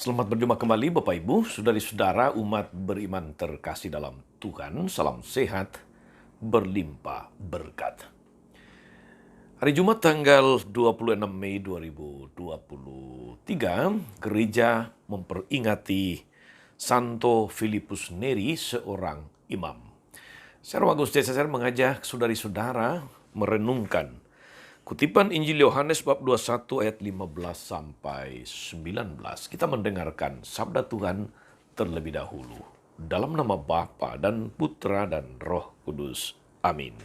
Selamat berjumpa kembali Bapak Ibu, saudari-saudara umat beriman terkasih dalam Tuhan. Salam sehat, berlimpah berkat. Hari Jumat tanggal 26 Mei 2023, gereja memperingati Santo Filipus Neri, seorang imam. Secara Bagus saya mengajak saudari-saudara merenungkan kutipan Injil Yohanes bab 21 ayat 15 sampai 19. Kita mendengarkan sabda Tuhan terlebih dahulu. Dalam nama Bapa dan Putra dan Roh Kudus. Amin.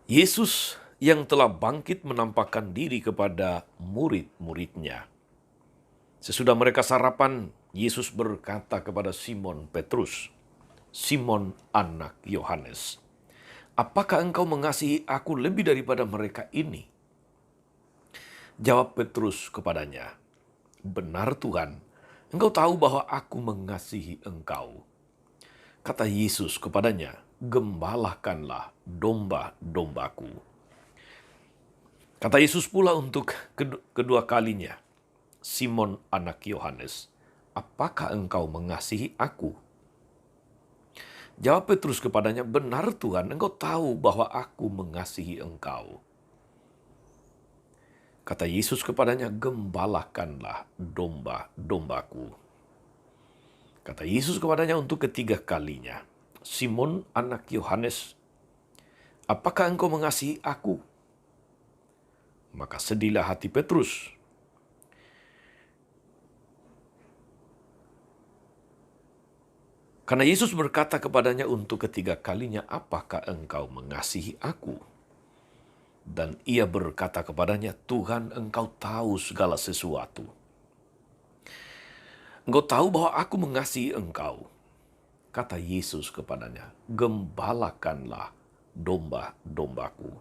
Yesus yang telah bangkit menampakkan diri kepada murid-muridnya. Sesudah mereka sarapan, Yesus berkata kepada Simon Petrus, Simon anak Yohanes, apakah engkau mengasihi aku lebih daripada mereka ini? Jawab Petrus kepadanya, benar Tuhan, engkau tahu bahwa aku mengasihi engkau. Kata Yesus kepadanya, gembalakanlah domba-dombaku. Kata Yesus pula untuk kedua kalinya, Simon anak Yohanes, apakah engkau mengasihi aku? Jawab Petrus kepadanya, benar Tuhan, engkau tahu bahwa aku mengasihi engkau. Kata Yesus kepadanya, gembalakanlah domba-dombaku. Kata Yesus kepadanya untuk ketiga kalinya, Simon anak Yohanes, apakah engkau mengasihi aku? Maka sedihlah hati Petrus. Karena Yesus berkata kepadanya untuk ketiga kalinya, apakah engkau mengasihi aku? Dan ia berkata kepadanya, Tuhan, engkau tahu segala sesuatu. Engkau tahu bahwa aku mengasihi engkau. Kata Yesus kepadanya, gembalakanlah domba-dombaku.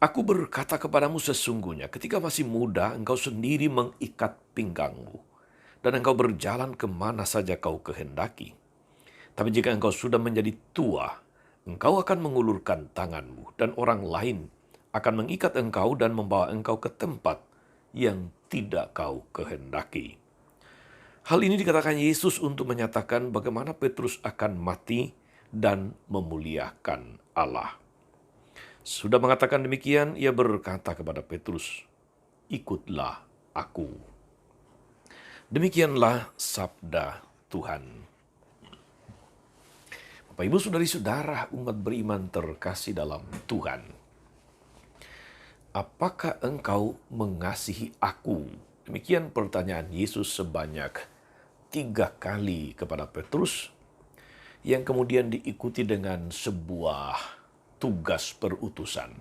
Aku berkata kepadamu sesungguhnya, ketika masih muda, engkau sendiri mengikat pinggangmu, dan engkau berjalan kemana saja kau kehendaki. Tapi jika engkau sudah menjadi tua, engkau akan mengulurkan tanganmu, dan orang lain akan mengikat engkau dan membawa engkau ke tempat yang tidak kau kehendaki. Hal ini dikatakan Yesus untuk menyatakan bagaimana Petrus akan mati dan memuliakan Allah. Sudah mengatakan demikian, ia berkata kepada Petrus, ikutlah aku. Demikianlah sabda Tuhan. Bapak Ibu saudari-saudara umat beriman terkasih dalam Tuhan. Apakah engkau mengasihi aku? Demikian pertanyaan Yesus sebanyak 3 kali kepada Petrus, yang kemudian diikuti dengan sebuah tugas perutusan.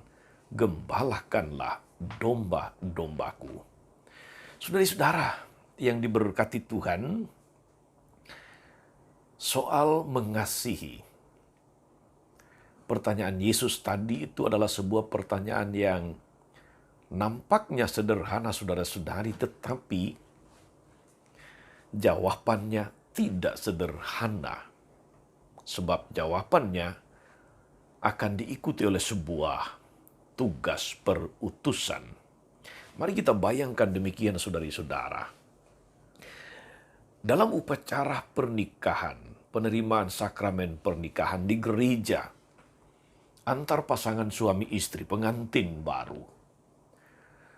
Gembalakanlah domba-dombaku. Saudari-saudara yang diberkati Tuhan, soal mengasihi. Pertanyaan Yesus tadi itu adalah sebuah pertanyaan yang nampaknya sederhana saudara-saudari, tetapi jawabannya tidak sederhana. Sebab jawabannya akan diikuti oleh sebuah tugas perutusan. Mari kita bayangkan demikian saudari-saudara. Dalam upacara pernikahan, penerimaan sakramen pernikahan di gereja, antar pasangan suami istri, pengantin baru,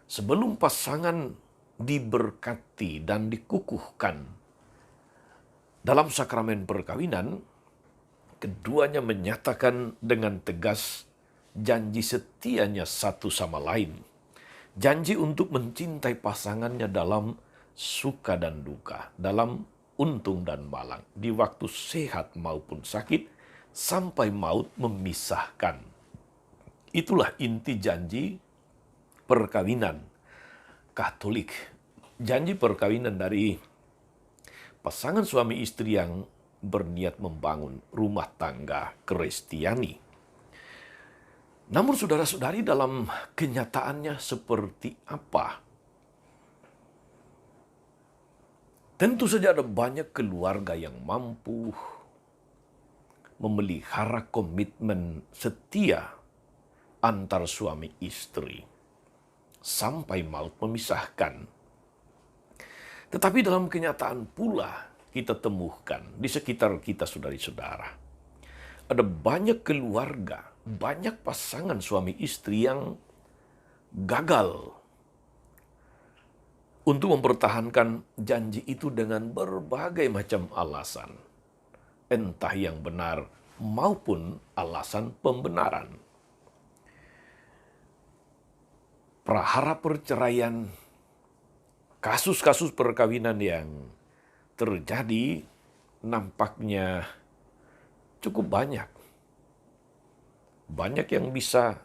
sebelum pasangan diberkati dan dikukuhkan dalam sakramen perkawinan, keduanya menyatakan dengan tegas janji setianya satu sama lain. Janji untuk mencintai pasangannya dalam suka dan duka, dalam untung dan malang, di waktu sehat maupun sakit, sampai maut memisahkan. Itulah inti janji perkawinan Katolik. Janji perkawinan dari pasangan suami istri yang berniat membangun rumah tangga Kristiani. Namun saudara-saudari, dalam kenyataannya seperti apa? Tentu saja ada banyak keluarga yang mampu memelihara komitmen setia antar suami istri. sampai maut memisahkan. Tetapi dalam kenyataan pula kita temukan di sekitar kita, saudari-saudara, ada banyak keluarga, banyak pasangan suami istri yang gagal untuk mempertahankan janji itu dengan berbagai macam alasan, entah yang benar maupun alasan pembenaran. Prahara perceraian, kasus-kasus perkawinan yang terjadi nampaknya cukup banyak. Banyak yang bisa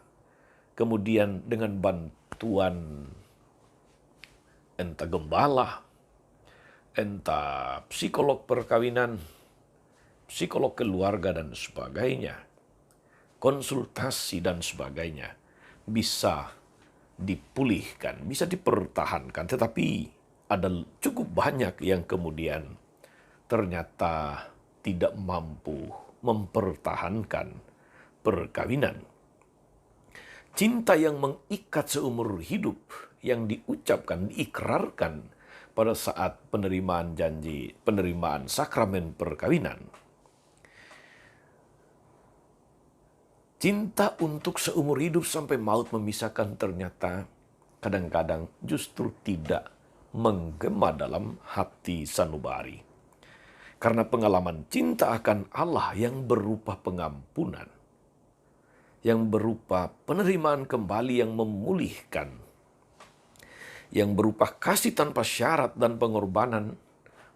kemudian dengan bantuan entah gembala, entah psikolog perkawinan, psikolog keluarga dan sebagainya, konsultasi dan sebagainya, bisa dipulihkan, bisa dipertahankan. Tetapi ada cukup banyak yang kemudian ternyata tidak mampu mempertahankan perkawinan. Cinta yang mengikat seumur hidup, yang diucapkan, diikrarkan pada saat penerimaan janji, penerimaan sakramen perkawinan. Cinta untuk seumur hidup sampai maut memisahkan ternyata kadang-kadang justru tidak menggema dalam hati sanubari. Karena pengalaman cinta akan Allah yang berupa pengampunan, yang berupa penerimaan kembali yang memulihkan, yang berupa kasih tanpa syarat dan pengorbanan,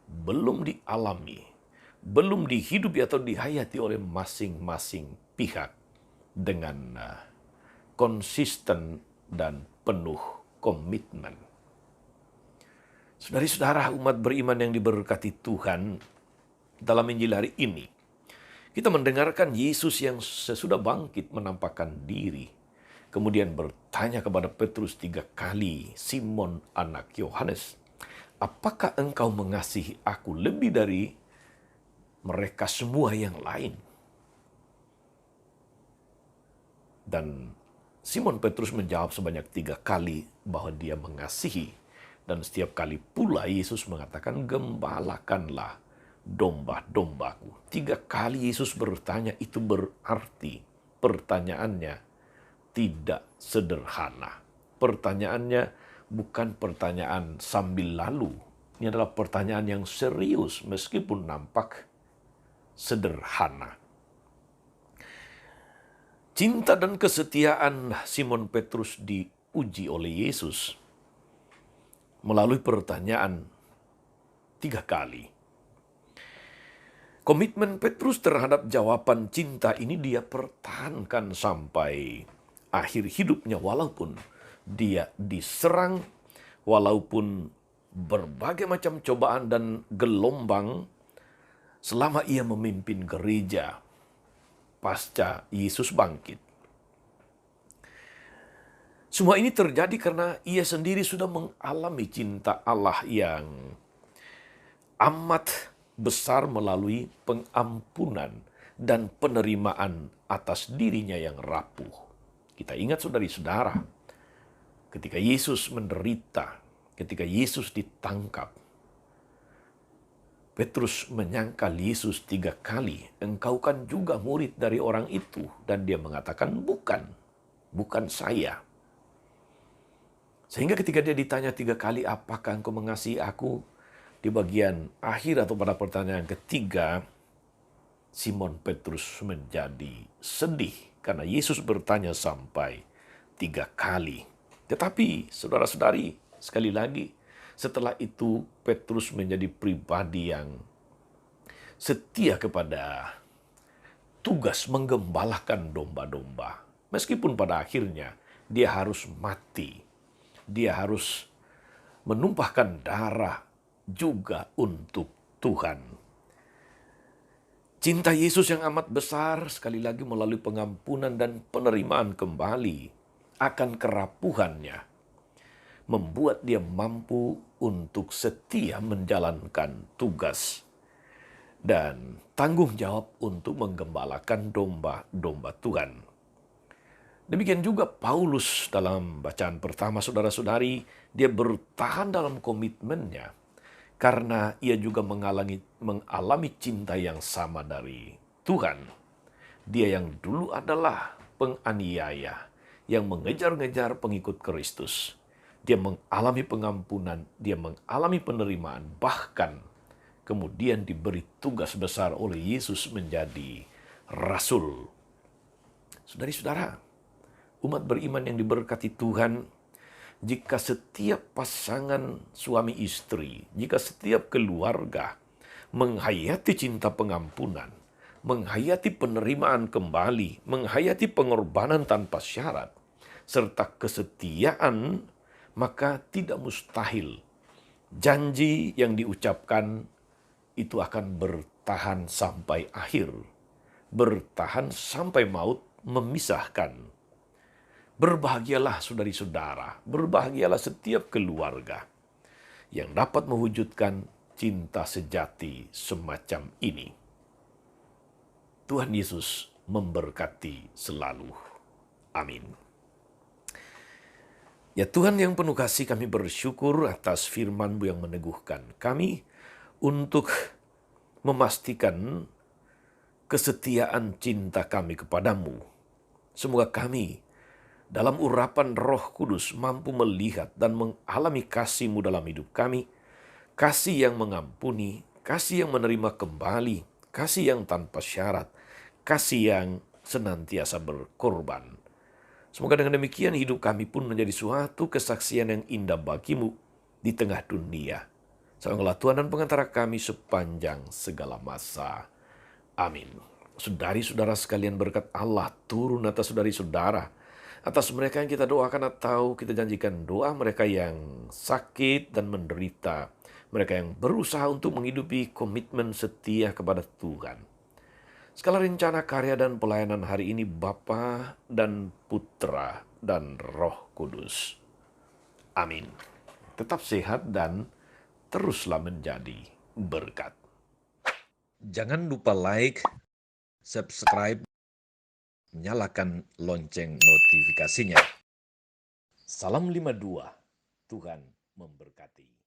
belum dialami, belum dihidupi atau dihayati oleh masing-masing pihak dengan konsisten dan penuh komitmen. Saudari-saudara, umat beriman yang diberkati Tuhan, dalam Injil hari ini kita mendengarkan Yesus yang sesudah bangkit menampakkan diri, kemudian bertanya kepada Petrus 3 kali, "Simon anak Yohanes, apakah engkau mengasihi aku lebih dari mereka semua yang lain?" Dan Simon Petrus menjawab sebanyak 3 kali bahwa dia mengasihi. Dan setiap kali pula Yesus mengatakan, "Gembalakanlah domba-dombaku." 3 kali Yesus bertanya, itu berarti pertanyaannya tidak sederhana. Pertanyaannya bukan pertanyaan sambil lalu. Ini adalah pertanyaan yang serius meskipun nampak sederhana. Cinta dan kesetiaan Simon Petrus diuji oleh Yesus melalui pertanyaan 3 kali. Komitmen Petrus terhadap jawaban cinta ini dia pertahankan sampai akhir hidupnya, walaupun dia diserang, walaupun berbagai macam cobaan dan gelombang selama ia memimpin gereja pasca Yesus bangkit. Semua ini terjadi karena ia sendiri sudah mengalami cinta Allah yang amat besar melalui pengampunan dan penerimaan atas dirinya yang rapuh. Kita ingat, saudari-saudara, ketika Yesus menderita, ketika Yesus ditangkap, Petrus menyangkal Yesus 3 kali, "Engkau kan juga murid dari orang itu." Dan dia mengatakan, bukan saya. Sehingga ketika dia ditanya 3 kali, "Apakah engkau mengasihi aku?" Di bagian akhir atau pada pertanyaan ketiga, Simon Petrus menjadi sedih karena Yesus bertanya sampai 3 kali. Tetapi saudara-saudari, sekali lagi, setelah itu Petrus menjadi pribadi yang setia kepada tugas menggembalakan domba-domba. Meskipun pada akhirnya dia harus mati, dia harus menumpahkan darah juga untuk Tuhan. Cinta Yesus yang amat besar sekali lagi melalui pengampunan dan penerimaan kembali akan kerapuhannya membuat dia mampu untuk setia menjalankan tugas dan tanggung jawab untuk menggembalakan domba-domba Tuhan. Demikian juga Paulus dalam bacaan pertama, saudara-saudari, dia bertahan dalam komitmennya karena ia juga mengalami cinta yang sama dari Tuhan. Dia yang dulu adalah penganiaya, yang mengejar-ngejar pengikut Kristus. Dia mengalami pengampunan, dia mengalami penerimaan, bahkan kemudian diberi tugas besar oleh Yesus menjadi rasul. Saudari-saudara, umat beriman yang diberkati Tuhan, jika setiap pasangan suami istri, jika setiap keluarga menghayati cinta pengampunan, menghayati penerimaan kembali, menghayati pengorbanan tanpa syarat, serta kesetiaan, maka tidak mustahil janji yang diucapkan itu akan bertahan sampai akhir, bertahan sampai maut memisahkan. Berbahagialah saudari-saudara, berbahagialah setiap keluarga yang dapat mewujudkan cinta sejati semacam ini. Tuhan Yesus memberkati selalu. Amin. Ya Tuhan yang penuh kasih, kami bersyukur atas firman-Mu yang meneguhkan kami untuk memastikan kesetiaan cinta kami kepadamu. Semoga kami dalam urapan Roh Kudus mampu melihat dan mengalami kasih-Mu dalam hidup kami, kasih yang mengampuni, kasih yang menerima kembali, kasih yang tanpa syarat, kasih yang senantiasa berkorban. Semoga dengan demikian hidup kami pun menjadi suatu kesaksian yang indah bagi-Mu di tengah dunia. Salamlah Tuhan dan pengantara kami sepanjang segala masa. Amin. Saudari-saudara sekalian, berkat Allah turun atas saudari-saudara, atas mereka yang kita doakan atau kita janjikan doa, mereka yang sakit dan menderita, mereka yang berusaha untuk menghidupi komitmen setia kepada Tuhan. Segala rencana, karya, dan pelayanan hari ini Bapa dan Putra dan Roh Kudus. Amin. Tetap sehat dan teruslah menjadi berkat. Jangan lupa like, subscribe, nyalakan lonceng notifikasinya. Salam 52, Tuhan memberkati.